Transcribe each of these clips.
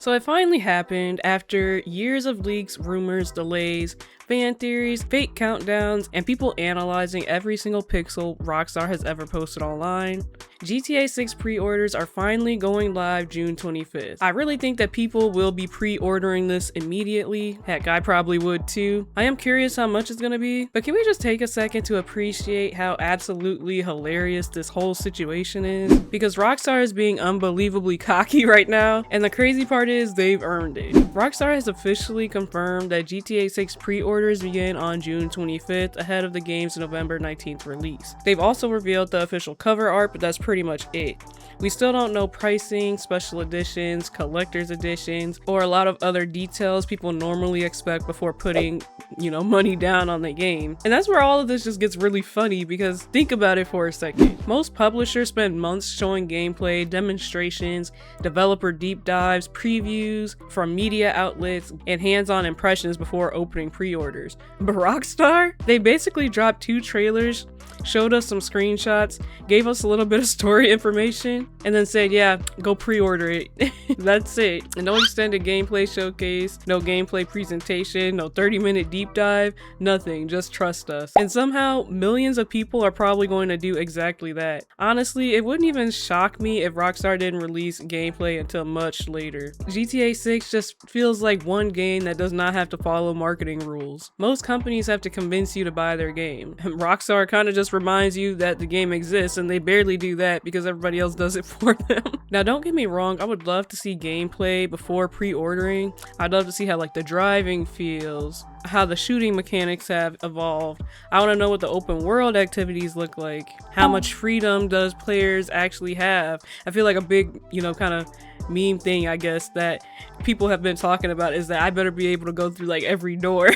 So it finally happened after years of leaks, rumors, delays, fan theories, fake countdowns, and people analyzing every single pixel Rockstar has ever posted online. GTA 6 pre-orders are finally going live June 25th. I really think that people will be pre-ordering this immediately. Heck, I probably would too. I am curious how much it's gonna be, but can we just take a second to appreciate how absolutely hilarious this whole situation is? Because Rockstar is being unbelievably cocky right now, and the crazy part is they've earned it. Rockstar has officially confirmed that GTA 6 pre-orders begin on June 25th ahead of the game's November 19th release. They've also revealed the official cover art, but that's pretty much it. We still don't know pricing, special editions, collector's editions, or a lot of other details people normally expect before putting, money down on the game. And that's where all of this just gets really funny, because think about it for a second. Most publishers spend months showing gameplay, demonstrations, developer deep dives, previews from media outlets, and hands-on impressions before opening pre-orders. But Rockstar? They basically dropped 2 trailers, showed us some screenshots, gave us a little bit of story information, and then said, yeah, go pre-order it. That's it. And no extended gameplay showcase, no gameplay presentation, no 30-minute deep dive, nothing, just trust us. And somehow, millions of people are probably going to do exactly that. Honestly, it wouldn't even shock me if Rockstar didn't release gameplay until much later. GTA 6 just feels like one game that does not have to follow marketing rules. Most companies have to convince you to buy their game. Rockstar kind of just reminds you that the game exists, and they barely do that because everybody else does it for them. Now, don't get me wrong, I would love to see gameplay before pre-ordering. I'd love to see how the driving feels, how the shooting mechanics have evolved. I want to know what the open world activities look like. How much freedom does players actually have? I feel like a big, kind of meme thing, I guess, that people have been talking about is that I better be able to go through every door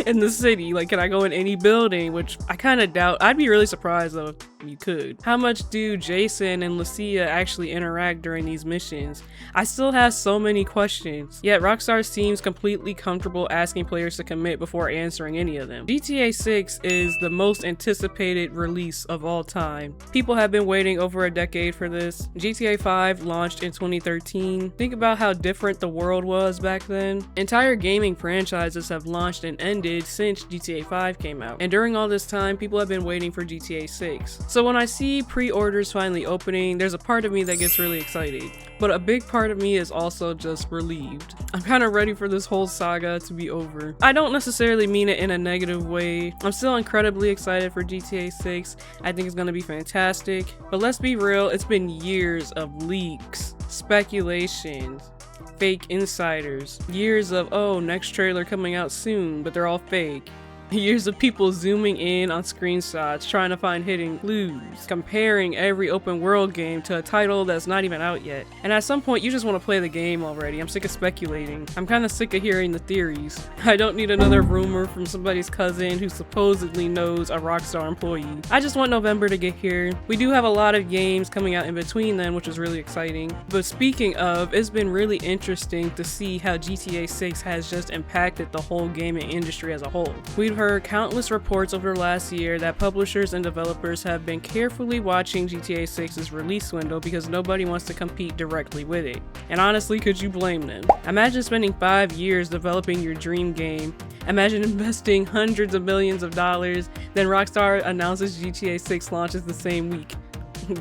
in the city. Can I go in any building? Which I kind of doubt. I'd be really surprised though if you could. How much do Jason and Lucia actually interact during these missions? I still have so many questions, yet Rockstar seems completely comfortable asking players to commit before answering any of them. GTA 6 is the most anticipated release of all time. People have been waiting over a decade for this. GTA 5 launched in 2013. Think about how different the world was back then. Entire gaming franchises have launched and ended since GTA 5 came out. And during all this time, people have been waiting for GTA 6. So when I see pre-orders finally opening, there's a part of me that gets really excited. But a big part of me is also just relieved. I'm kind of ready for this whole saga to be over. I don't necessarily mean it in a negative way. I'm still incredibly excited for GTA 6. I think it's going to be fantastic. But let's be real, it's been years of leaks, speculations, fake insiders, years of, oh, next trailer coming out soon, but they're all fake. Years of people zooming in on screenshots, trying to find hidden clues, comparing every open world game to a title that's not even out yet. And at some point, you just want to play the game already. I'm sick of speculating. I'm kind of sick of hearing the theories. I don't need another rumor from somebody's cousin who supposedly knows a Rockstar employee. I just want November to get here. We do have a lot of games coming out in between then, which is really exciting. But speaking of, it's been really interesting to see how GTA 6 has just impacted the whole gaming industry as a whole. We've heard countless reports over the last year that publishers and developers have been carefully watching GTA 6's release window because nobody wants to compete directly with it. And honestly, could you blame them? Imagine spending 5 years developing your dream game. Imagine investing hundreds of millions of dollars, then Rockstar announces GTA 6 launches the same week.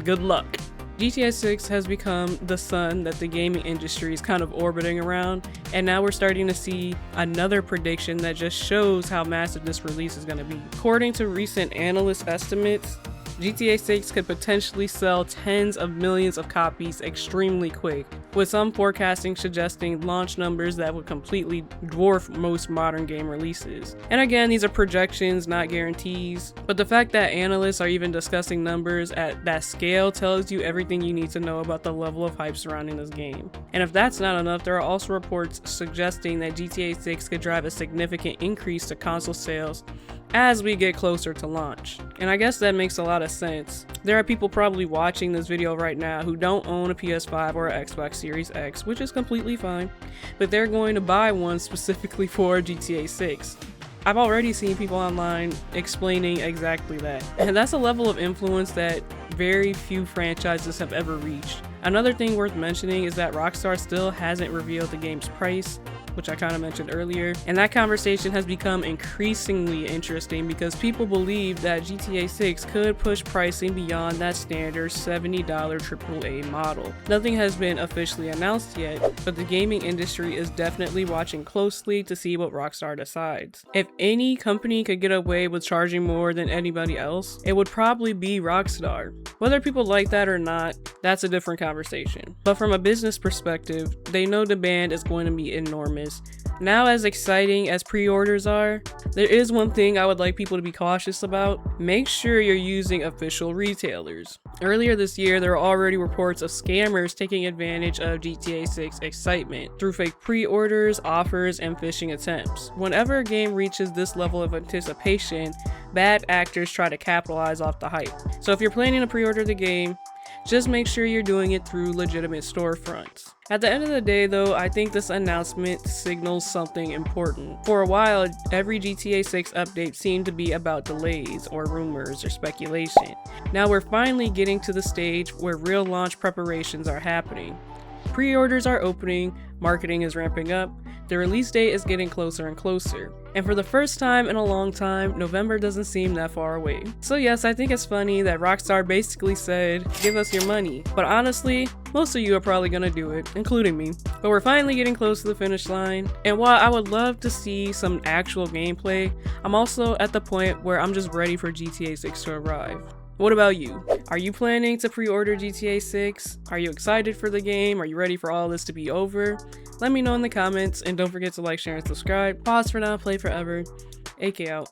Good luck. GTA 6 has become the sun that the gaming industry is kind of orbiting around, and now we're starting to see another prediction that just shows how massive this release is going to be. According to recent analyst estimates, GTA 6 could potentially sell tens of millions of copies extremely quick, with some forecasting suggesting launch numbers that would completely dwarf most modern game releases. And again, these are projections, not guarantees, but the fact that analysts are even discussing numbers at that scale tells you everything you need to know about the level of hype surrounding this game. And if that's not enough, there are also reports suggesting that GTA 6 could drive a significant increase to console sales as we get closer to launch. And I guess that makes a lot of sense. There are people probably watching this video right now who don't own a PS5 or an Xbox Series X, which is completely fine, but they're going to buy one specifically for GTA 6. I've already seen people online explaining exactly that. And that's a level of influence that very few franchises have ever reached. Another thing worth mentioning is that Rockstar still hasn't revealed the game's price, which I kind of mentioned earlier, and that conversation has become increasingly interesting because people believe that GTA 6 could push pricing beyond that standard $70 AAA model. Nothing has been officially announced yet, but the gaming industry is definitely watching closely to see what Rockstar decides. If any company could get away with charging more than anybody else, it would probably be Rockstar. Whether people like that or not, that's a different conversation. But from a business perspective, they know demand is going to be enormous. Now, as exciting as pre-orders are, there is one thing I would like people to be cautious about. Make sure you're using official retailers. Earlier this year, there were already reports of scammers taking advantage of GTA 6 excitement through fake pre-orders, offers, and phishing attempts. Whenever a game reaches this level of anticipation, bad actors try to capitalize off the hype. So if you're planning to pre-order the game, just make sure you're doing it through legitimate storefronts. At the end of the day though, I think this announcement signals something important. For a while, every GTA 6 update seemed to be about delays or rumors or speculation. Now we're finally getting to the stage where real launch preparations are happening. Pre-orders are opening, marketing is ramping up, the release date is getting closer and closer. And for the first time in a long time, November doesn't seem that far away. So yes, I think it's funny that Rockstar basically said, give us your money. But honestly, most of you are probably gonna do it, including me. But we're finally getting close to the finish line. And while I would love to see some actual gameplay, I'm also at the point where I'm just ready for GTA 6 to arrive. What about you? Are you planning to pre-order GTA 6? Are you excited for the game? Are you ready for all this to be over? Let me know in the comments, and don't forget to like, share, and subscribe. Pause for now, play forever. AK out.